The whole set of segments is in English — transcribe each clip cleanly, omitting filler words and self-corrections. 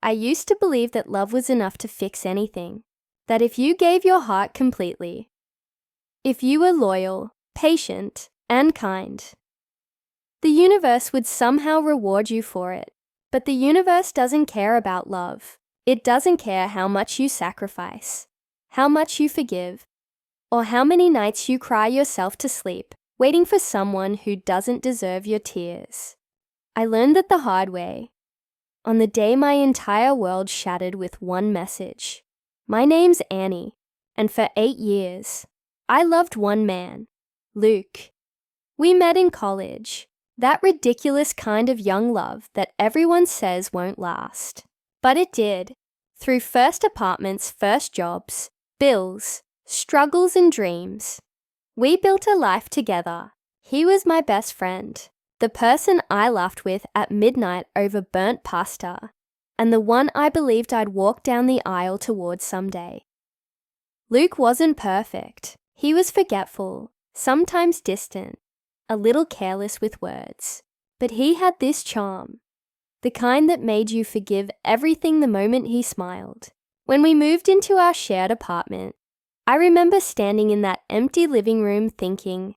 I used to believe that love was enough to fix anything, that if you gave your heart completely, if you were loyal, patient, and kind, the universe would somehow reward you for it. But the universe doesn't care about love. It doesn't care how much you sacrifice, how much you forgive, or how many nights you cry yourself to sleep, waiting for someone who doesn't deserve your tears. I learned that the hard way, on the day my entire world shattered with one message. My name's Annie, and for 8 years, I loved one man, Luke. We met in college, that ridiculous kind of young love that everyone says won't last. But it did. Through first apartments, first jobs, bills, struggles and dreams. We built a life together. He was my best friend, the person I laughed with at midnight over burnt pasta, and the one I believed I'd walk down the aisle towards someday. Luke wasn't perfect. He was forgetful, sometimes distant, a little careless with words. But he had this charm, the kind that made you forgive everything the moment he smiled. When we moved into our shared apartment, I remember standing in that empty living room thinking,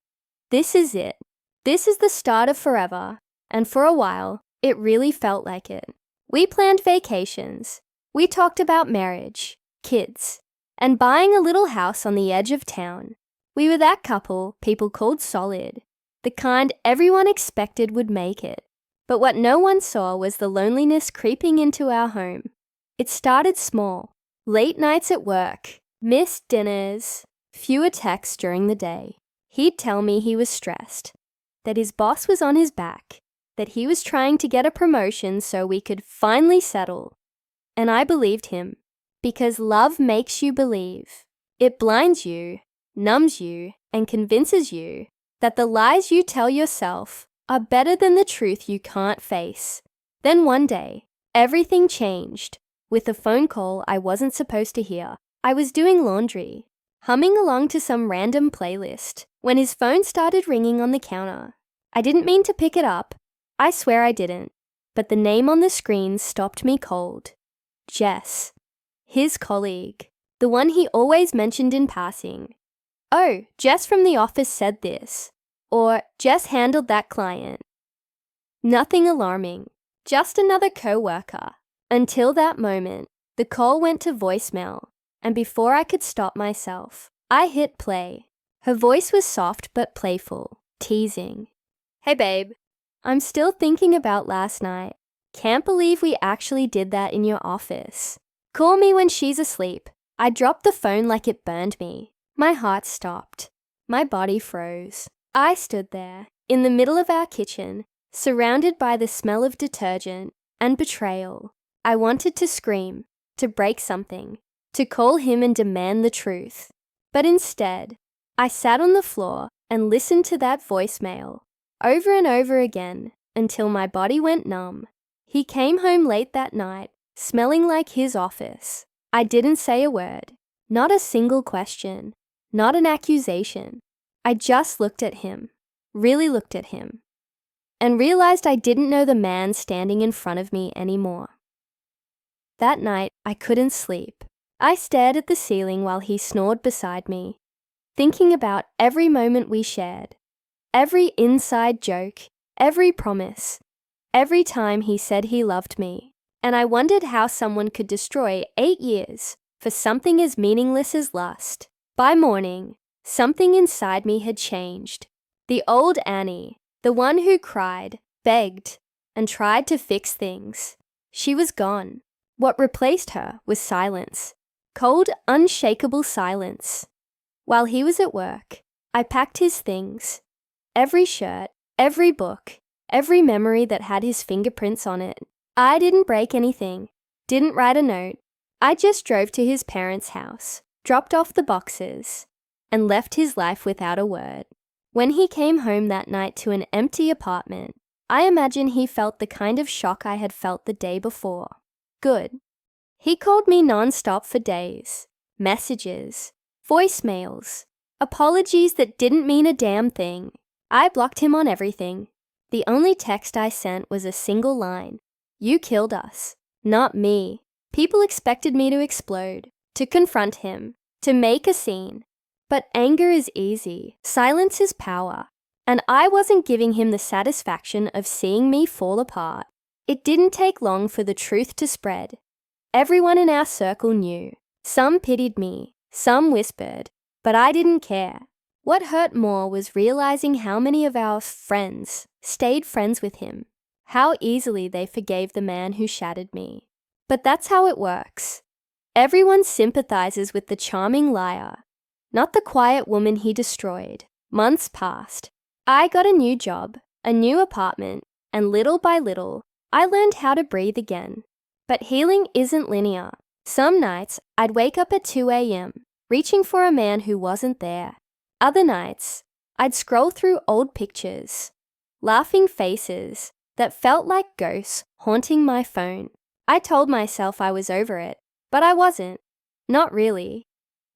this is it. This is the start of forever. And for a while, it really felt like it. We planned vacations. We talked about marriage, kids, and buying a little house on the edge of town. We were that couple people called solid, the kind everyone expected would make it. But what no one saw was the loneliness creeping into our home. It started small. Late nights at work, missed dinners, fewer texts during the day. He'd tell me he was stressed, that his boss was on his back, that he was trying to get a promotion so we could finally settle. And I believed him, because love makes you believe. It blinds you, numbs you, and convinces you that the lies you tell yourself are better than the truth you can't face. Then one day, everything changed. With a phone call I wasn't supposed to hear. I was doing laundry, humming along to some random playlist, when his phone started ringing on the counter. I didn't mean to pick it up. I swear I didn't. But the name on the screen stopped me cold. Jess. His colleague. The one he always mentioned in passing. Oh, Jess from the office said this. Or, Jess handled that client. Nothing alarming. Just another co-worker. Until that moment, the call went to voicemail, and before I could stop myself, I hit play. Her voice was soft but playful, teasing. Hey babe, I'm still thinking about last night. Can't believe we actually did that in your office. Call me when she's asleep. I dropped the phone like it burned me. My heart stopped. My body froze. I stood there, in the middle of our kitchen, surrounded by the smell of detergent and betrayal. I wanted to scream, to break something, to call him and demand the truth. But instead, I sat on the floor and listened to that voicemail, over and over again, until my body went numb. He came home late that night, smelling like his office. I didn't say a word, not a single question, not an accusation. I just looked at him, really looked at him, and realized I didn't know the man standing in front of me anymore. That night, I couldn't sleep. I stared at the ceiling while he snored beside me, thinking about every moment we shared, every inside joke, every promise, every time he said he loved me. And I wondered how someone could destroy 8 years for something as meaningless as lust. By morning, something inside me had changed. The old Annie, the one who cried, begged, and tried to fix things, she was gone. What replaced her was silence. Cold, unshakable silence. While he was at work, I packed his things. Every shirt, every book, every memory that had his fingerprints on it. I didn't break anything, didn't write a note. I just drove to his parents' house, dropped off the boxes, and left his life without a word. When he came home that night to an empty apartment, I imagine he felt the kind of shock I had felt the day before. Good. He called me non-stop for days. Messages, voicemails, apologies that didn't mean a damn thing. I blocked him on everything. The only text I sent was a single line. You killed us. Not me. People expected me to explode, to confront him, to make a scene. But anger is easy, silence is power, and I wasn't giving him the satisfaction of seeing me fall apart. It didn't take long for the truth to spread. Everyone in our circle knew. Some pitied me, some whispered, but I didn't care. What hurt more was realizing how many of our friends stayed friends with him, how easily they forgave the man who shattered me. But that's how it works. Everyone sympathizes with the charming liar, not the quiet woman he destroyed. Months passed. I got a new job, a new apartment, and little by little, I learned how to breathe again. But healing isn't linear. Some nights, I'd wake up at 2 a.m., reaching for a man who wasn't there. Other nights, I'd scroll through old pictures, laughing faces that felt like ghosts haunting my phone. I told myself I was over it, but I wasn't. Not really.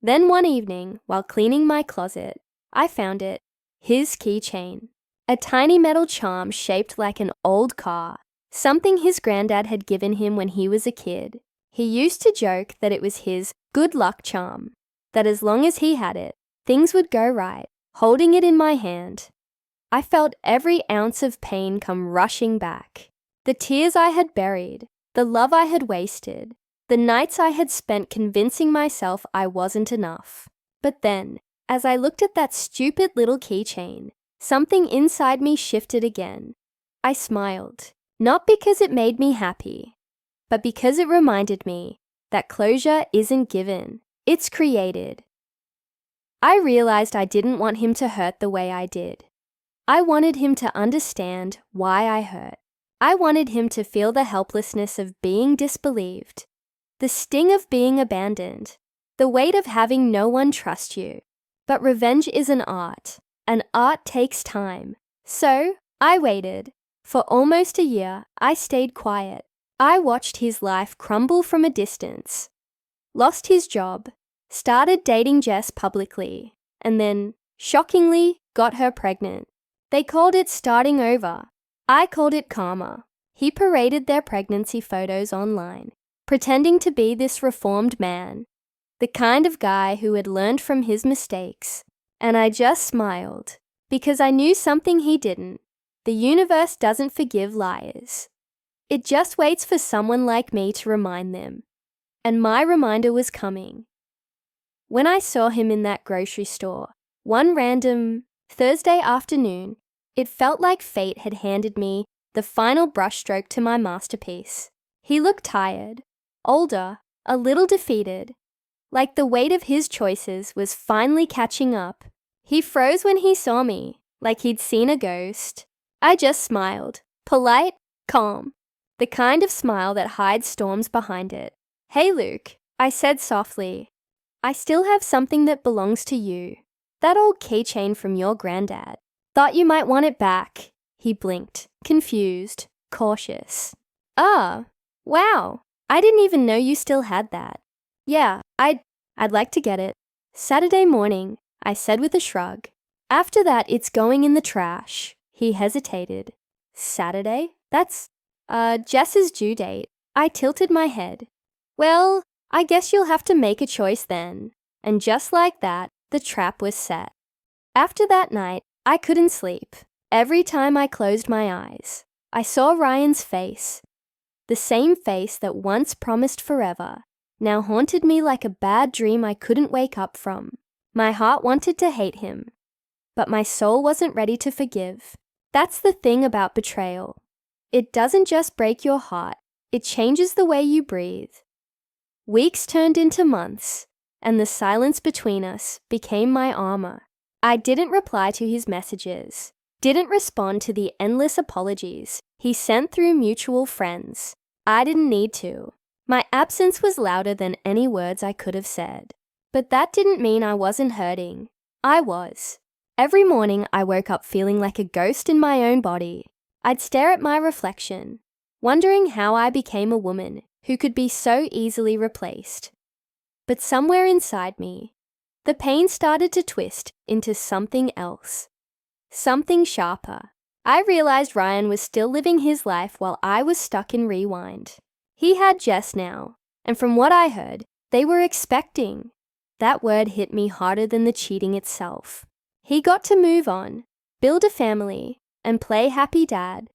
Then one evening, while cleaning my closet, I found it. His keychain. A tiny metal charm shaped like an old car. Something his granddad had given him when he was a kid. He used to joke that it was his good luck charm, that as long as he had it, things would go right. Holding it in my hand, I felt every ounce of pain come rushing back. The tears I had buried, the love I had wasted, the nights I had spent convincing myself I wasn't enough. But then, as I looked at that stupid little keychain, something inside me shifted again. I smiled, not because it made me happy, but because it reminded me that closure isn't given, it's created. I realized I didn't want him to hurt the way I did. I wanted him to understand why I hurt. I wanted him to feel the helplessness of being disbelieved, the sting of being abandoned, the weight of having no one trust you. But revenge is an art, and art takes time. So, I waited. For almost a year, I stayed quiet. I watched his life crumble from a distance. Lost his job, started dating Jess publicly, and then, shockingly, got her pregnant. They called it starting over. I called it karma. He paraded their pregnancy photos online, pretending to be this reformed man, the kind of guy who had learned from his mistakes. And I just smiled, because I knew something he didn't. The universe doesn't forgive liars. It just waits for someone like me to remind them. And my reminder was coming. When I saw him in that grocery store, one random Thursday afternoon, it felt like fate had handed me the final brushstroke to my masterpiece. He looked tired, older, a little defeated, like the weight of his choices was finally catching up. He froze when he saw me, like he'd seen a ghost. I just smiled, polite, calm, the kind of smile that hides storms behind it. "Hey Luke," I said softly, "I still have something that belongs to you. That old keychain from your granddad. Thought you might want it back." He blinked, confused, cautious. "Ah, wow. I didn't even know you still had that." "Yeah, I'd like to get it." "Saturday morning," I said with a shrug. "After that, it's going in the trash." He hesitated. "Saturday? That's, Jess's due date." I tilted my head. "Well, I guess you'll have to make a choice then." And just like that, the trap was set. After that night, I couldn't sleep. Every time I closed my eyes, I saw Ryan's face. The same face that once promised forever, now haunted me like a bad dream I couldn't wake up from. My heart wanted to hate him, but my soul wasn't ready to forgive. That's the thing about betrayal. It doesn't just break your heart, it changes the way you breathe. Weeks turned into months, and the silence between us became my armor. I didn't reply to his messages, didn't respond to the endless apologies he sent through mutual friends. I didn't need to. My absence was louder than any words I could have said. But that didn't mean I wasn't hurting. I was. Every morning I woke up feeling like a ghost in my own body. I'd stare at my reflection, wondering how I became a woman who could be so easily replaced. But somewhere inside me, the pain started to twist into something else. Something sharper. I realized Ryan was still living his life while I was stuck in rewind. He had Jess now, and from what I heard, they were expecting. That word hit me harder than the cheating itself. He got to move on, build a family, and play happy dad,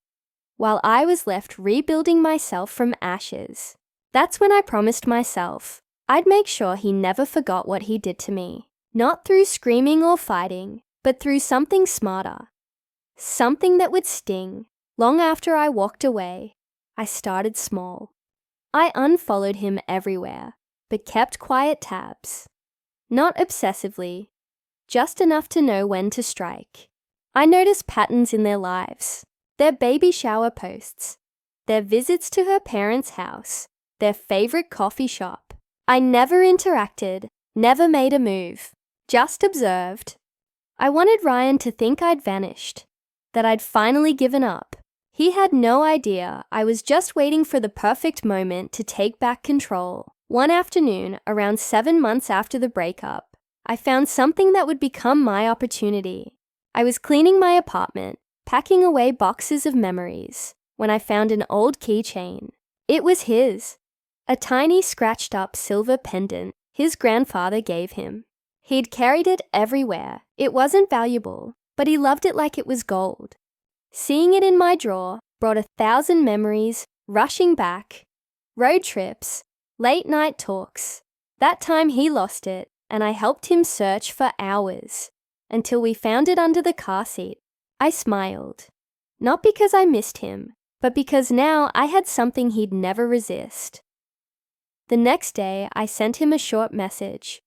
while I was left rebuilding myself from ashes. That's when I promised myself I'd make sure he never forgot what he did to me. Not through screaming or fighting, but through something smarter. Something that would sting. Long after I walked away, I started small. I unfollowed him everywhere, but kept quiet tabs. Not obsessively, just enough to know when to strike. I noticed patterns in their lives, their baby shower posts, their visits to her parents' house, their favorite coffee shop. I never interacted, never made a move, just observed. I wanted Ryan to think I'd vanished, that I'd finally given up. He had no idea I was just waiting for the perfect moment to take back control. One afternoon, around 7 months after the breakup, I found something that would become my opportunity. I was cleaning my apartment, packing away boxes of memories, when I found an old keychain. It was his. A tiny scratched-up silver pendant his grandfather gave him. He'd carried it everywhere. It wasn't valuable, but he loved it like it was gold. Seeing it in my drawer brought 1,000 memories rushing back. Road trips, late-night talks. That time he lost it, and I helped him search for hours, until we found it under the car seat. I smiled. Not because I missed him, but because now I had something he'd never resist. The next day, I sent him a short message.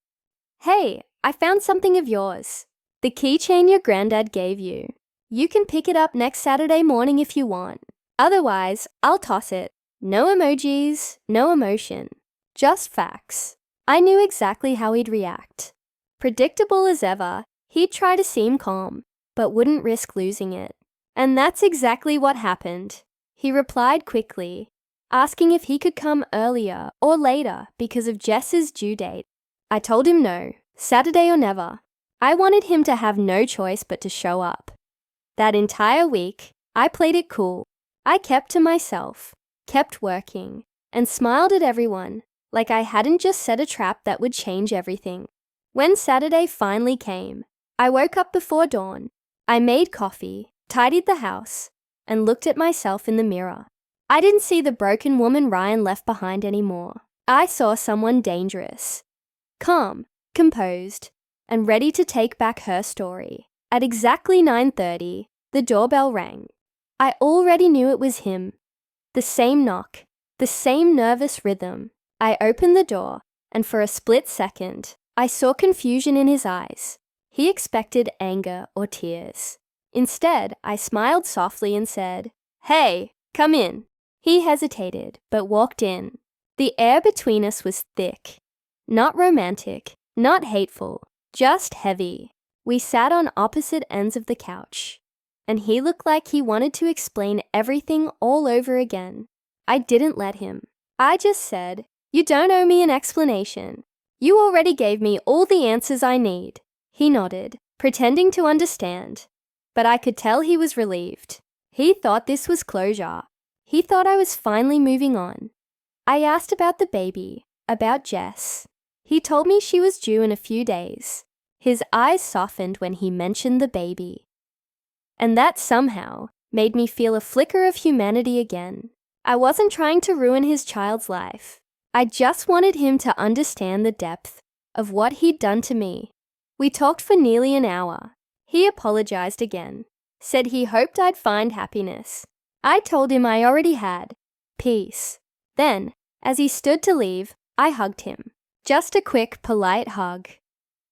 "Hey, I found something of yours. The keychain your granddad gave you. You can pick it up next Saturday morning if you want. Otherwise, I'll toss it. No emojis, no emotion. Just facts." I knew exactly how he'd react. Predictable as ever, he'd try to seem calm, but wouldn't risk losing it. And that's exactly what happened. He replied quickly, asking if he could come earlier or later because of Jess's due date. I told him no, Saturday or never. I wanted him to have no choice but to show up. That entire week, I played it cool. I kept to myself, kept working, and smiled at everyone, like I hadn't just set a trap that would change everything. When Saturday finally came, I woke up before dawn. I made coffee, tidied the house, and looked at myself in the mirror. I didn't see the broken woman Ryan left behind anymore. I saw someone dangerous, calm, composed, and ready to take back her story. At exactly 9:30, the doorbell rang. I already knew it was him. The same knock, the same nervous rhythm. I opened the door, and for a split second, I saw confusion in his eyes. He expected anger or tears. Instead, I smiled softly and said, "Hey, come in." He hesitated, but walked in. The air between us was thick. Not romantic, not hateful, just heavy. We sat on opposite ends of the couch, and he looked like he wanted to explain everything all over again. I didn't let him. I just said, "You don't owe me an explanation. You already gave me all the answers I need." He nodded, pretending to understand, but I could tell he was relieved. He thought this was closure. He thought I was finally moving on. I asked about the baby, about Jess. He told me she was due in a few days. His eyes softened when he mentioned the baby. And that somehow made me feel a flicker of humanity again. I wasn't trying to ruin his child's life. I just wanted him to understand the depth of what he'd done to me. We talked for nearly an hour. He apologized again, said he hoped I'd find happiness. I told him I already had. Peace. Then, as he stood to leave, I hugged him. Just a quick, polite hug.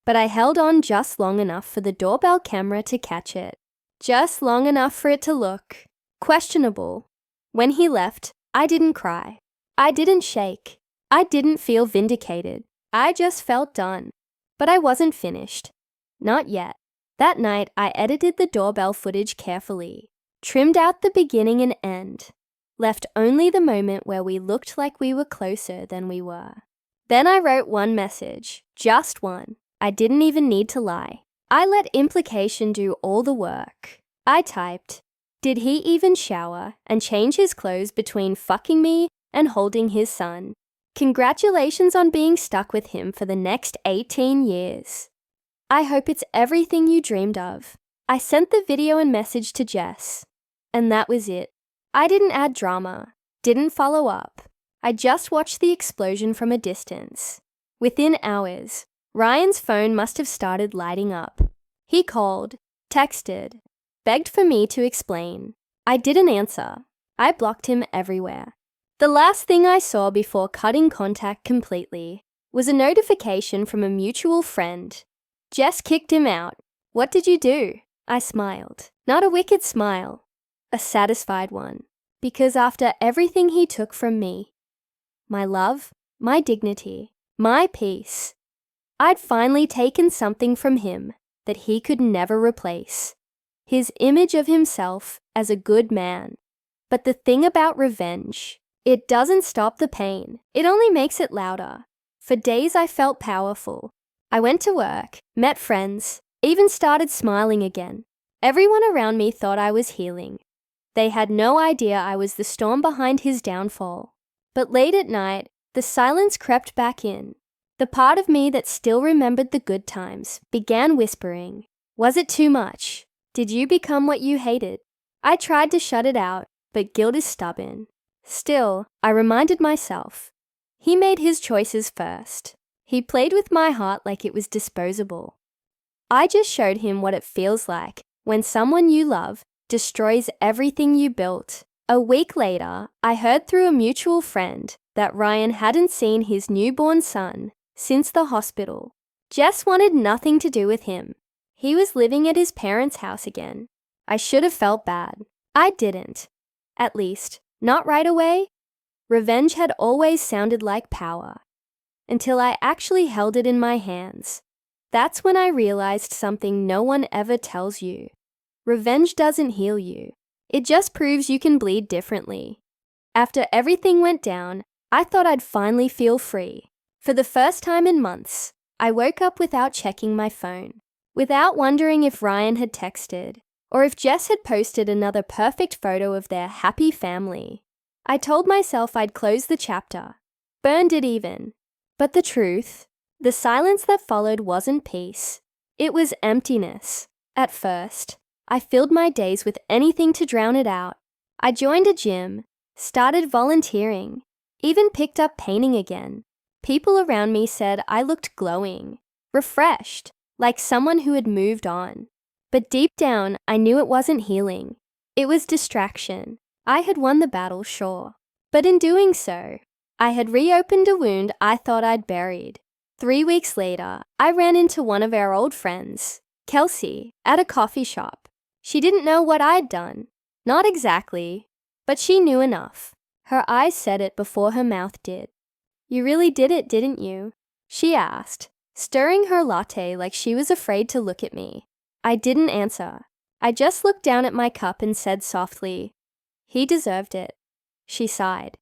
But I held on just long enough for the doorbell camera to catch it. Just long enough for it to look questionable. When he left, I didn't cry. I didn't shake. I didn't feel vindicated. I just felt done. But I wasn't finished. Not yet. That night, I edited the doorbell footage carefully, trimmed out the beginning and end, left only the moment where we looked like we were closer than we were. Then I wrote one message, just one. I didn't even need to lie. I let implication do all the work. I typed, "Did he even shower and change his clothes between fucking me and holding his son. Congratulations on being stuck with him for the next 18 years. I hope it's everything you dreamed of. I sent the video and message to Jess. And that was it. I didn't add drama, didn't follow up. I just watched the explosion from a distance. Within hours, Ryan's phone must have started lighting up. He called, texted, begged for me to explain. I didn't answer. I blocked him everywhere. The last thing I saw before cutting contact completely was a notification from a mutual friend. Jess kicked him out. What did you do? I smiled. Not a wicked smile, a satisfied one. Because after everything he took from me, my love, my dignity, my peace, I'd finally taken something from him that he could never replace. His image of himself as a good man. But the thing about revenge, it doesn't stop the pain. It only makes it louder. For days I felt powerful. I went to work, met friends, even started smiling again. Everyone around me thought I was healing. They had no idea I was the storm behind his downfall. But late at night, the silence crept back in. The part of me that still remembered the good times began whispering, "Was it too much? Did you become what you hated?" I tried to shut it out, but guilt is stubborn. Still, I reminded myself, he made his choices first. He played with my heart like it was disposable. I just showed him what it feels like when someone you love destroys everything you built. A week later, I heard through a mutual friend that Ryan hadn't seen his newborn son since the hospital. Jess wanted nothing to do with him. He was living at his parents' house again. I should have felt bad. I didn't. At least, not right away. Revenge had always sounded like power. Until I actually held it in my hands. That's when I realized something no one ever tells you. Revenge doesn't heal you. It just proves you can bleed differently. After everything went down, I thought I'd finally feel free. For the first time in months, I woke up without checking my phone, without wondering if Ryan had texted, or if Jess had posted another perfect photo of their happy family. I told myself I'd close the chapter, burned it even. But the truth, the silence that followed wasn't peace. It was emptiness. At first, I filled my days with anything to drown it out. I joined a gym, started volunteering, even picked up painting again. People around me said I looked glowing, refreshed, like someone who had moved on. But deep down, I knew it wasn't healing. It was distraction. I had won the battle, sure. But in doing so, I had reopened a wound I thought I'd buried. 3 weeks later, I ran into one of our old friends, Kelsey, at a coffee shop. She didn't know what I'd done. Not exactly, but she knew enough. Her eyes said it before her mouth did. "You really did it, didn't you?" she asked, stirring her latte like she was afraid to look at me. I didn't answer. I just looked down at my cup and said softly, "He deserved it." She sighed.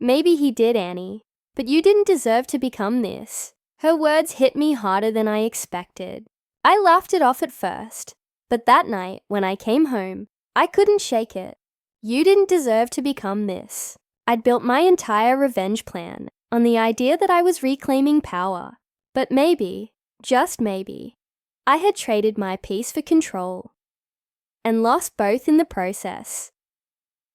"Maybe he did, Annie, but you didn't deserve to become this." Her words hit me harder than I expected. I laughed it off at first, but that night, when I came home, I couldn't shake it. You didn't deserve to become this. I'd built my entire revenge plan on the idea that I was reclaiming power. But maybe, just maybe, I had traded my peace for control and lost both in the process.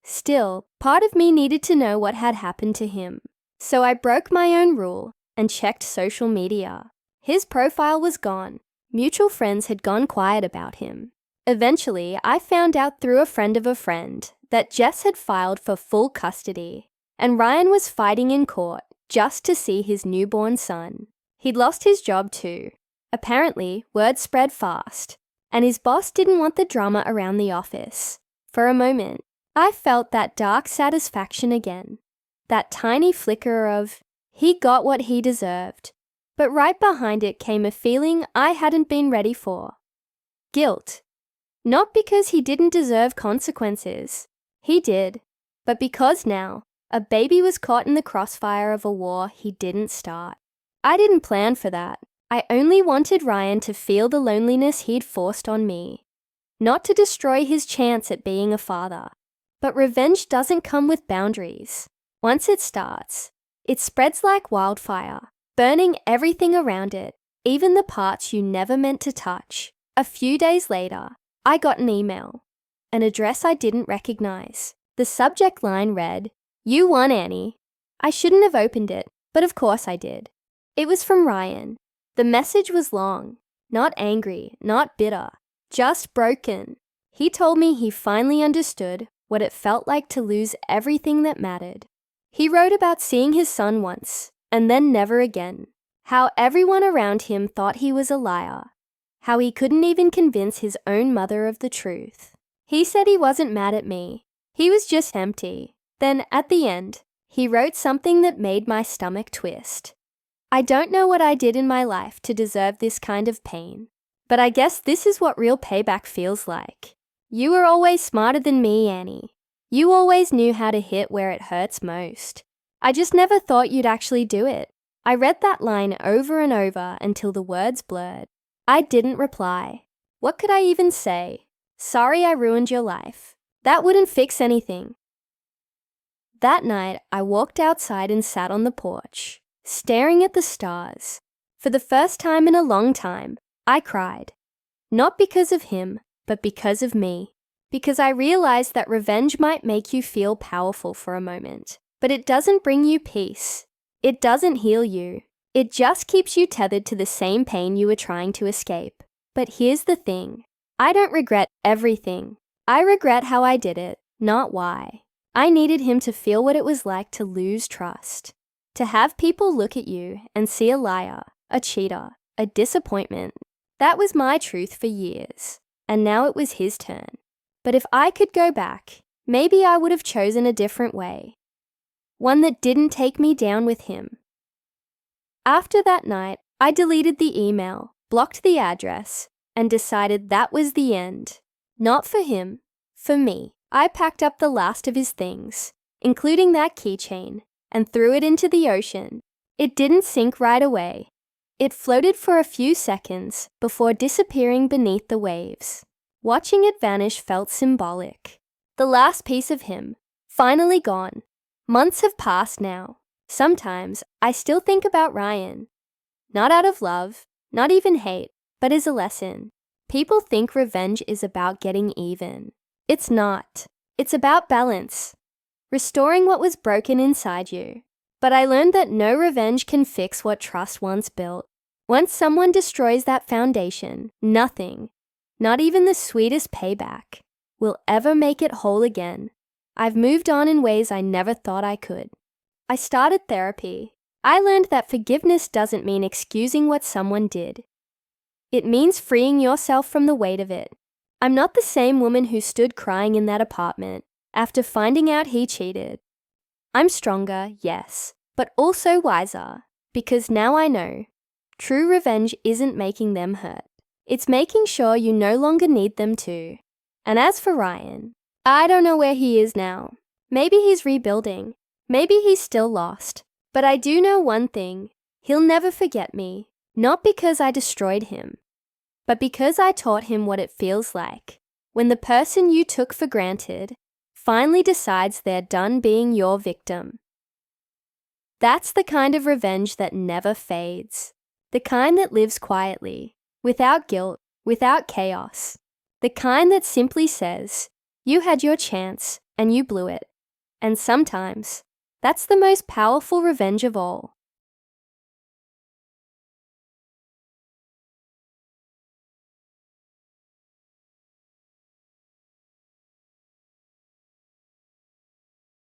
Still, part of me needed to know what had happened to him. So I broke my own rule and checked social media. His profile was gone. Mutual friends had gone quiet about him. Eventually, I found out through a friend of a friend that Jess had filed for full custody, and Ryan was fighting in court just to see his newborn son. He'd lost his job too. Apparently, word spread fast, and his boss didn't want the drama around the office. For a moment, I felt that dark satisfaction again. That tiny flicker of, he got what he deserved. But right behind it came a feeling I hadn't been ready for. Guilt. Not because he didn't deserve consequences. He did. But because now, a baby was caught in the crossfire of a war he didn't start. I didn't plan for that. I only wanted Ryan to feel the loneliness he'd forced on me. Not to destroy his chance at being a father. But revenge doesn't come with boundaries. Once it starts, it spreads like wildfire, burning everything around it, even the parts you never meant to touch. A few days later, I got an email, an address I didn't recognize. The subject line read, "You won, Annie." I shouldn't have opened it, but of course I did. It was from Ryan. The message was long, not angry, not bitter, just broken. He told me he finally understood what it felt like to lose everything that mattered. He wrote about seeing his son once, and then never again. How everyone around him thought he was a liar. How he couldn't even convince his own mother of the truth. He said he wasn't mad at me. He was just empty. Then, at the end, he wrote something that made my stomach twist. "I don't know what I did in my life to deserve this kind of pain, but I guess this is what real payback feels like. You were always smarter than me, Annie. You always knew how to hit where it hurts most. I just never thought you'd actually do it." I read that line over and over until the words blurred. I didn't reply. What could I even say? Sorry I ruined your life. That wouldn't fix anything. That night, I walked outside and sat on the porch, staring at the stars. For the first time in a long time, I cried. Not because of him, but because of me. Because I realized that revenge might make you feel powerful for a moment, but it doesn't bring you peace. It doesn't heal you. It just keeps you tethered to the same pain you were trying to escape. But here's the thing. I don't regret everything. I regret how I did it, not why. I needed him to feel what it was like to lose trust. To have people look at you and see a liar, a cheater, a disappointment. That was my truth for years. And now it was his turn. But if I could go back, maybe I would have chosen a different way. One that didn't take me down with him. After that night, I deleted the email, blocked the address, and decided that was the end. Not for him, for me. I packed up the last of his things, including that keychain, and threw it into the ocean. It didn't sink right away. It floated for a few seconds before disappearing beneath the waves. Watching it vanish felt symbolic. The last piece of him, finally gone. Months have passed now. Sometimes I still think about Ryan. Not out of love, not even hate, but as a lesson. People think revenge is about getting even. It's not. It's about balance. Restoring what was broken inside you. But I learned that no revenge can fix what trust once built. Once someone destroys that foundation, nothing, not even the sweetest payback, will ever make it whole again. I've moved on in ways I never thought I could. I started therapy. I learned that forgiveness doesn't mean excusing what someone did. It means freeing yourself from the weight of it. I'm not the same woman who stood crying in that apartment after finding out he cheated. I'm stronger, yes, but also wiser, because now I know true revenge isn't making them hurt. It's making sure you no longer need them to. And as for Ryan, I don't know where he is now. Maybe he's rebuilding. Maybe he's still lost. But I do know one thing. He'll never forget me. Not because I destroyed him, but because I taught him what it feels like when the person you took for granted finally decides they're done being your victim. That's the kind of revenge that never fades. The kind that lives quietly, without guilt, without chaos. The kind that simply says, you had your chance and you blew it. And sometimes, that's the most powerful revenge of all.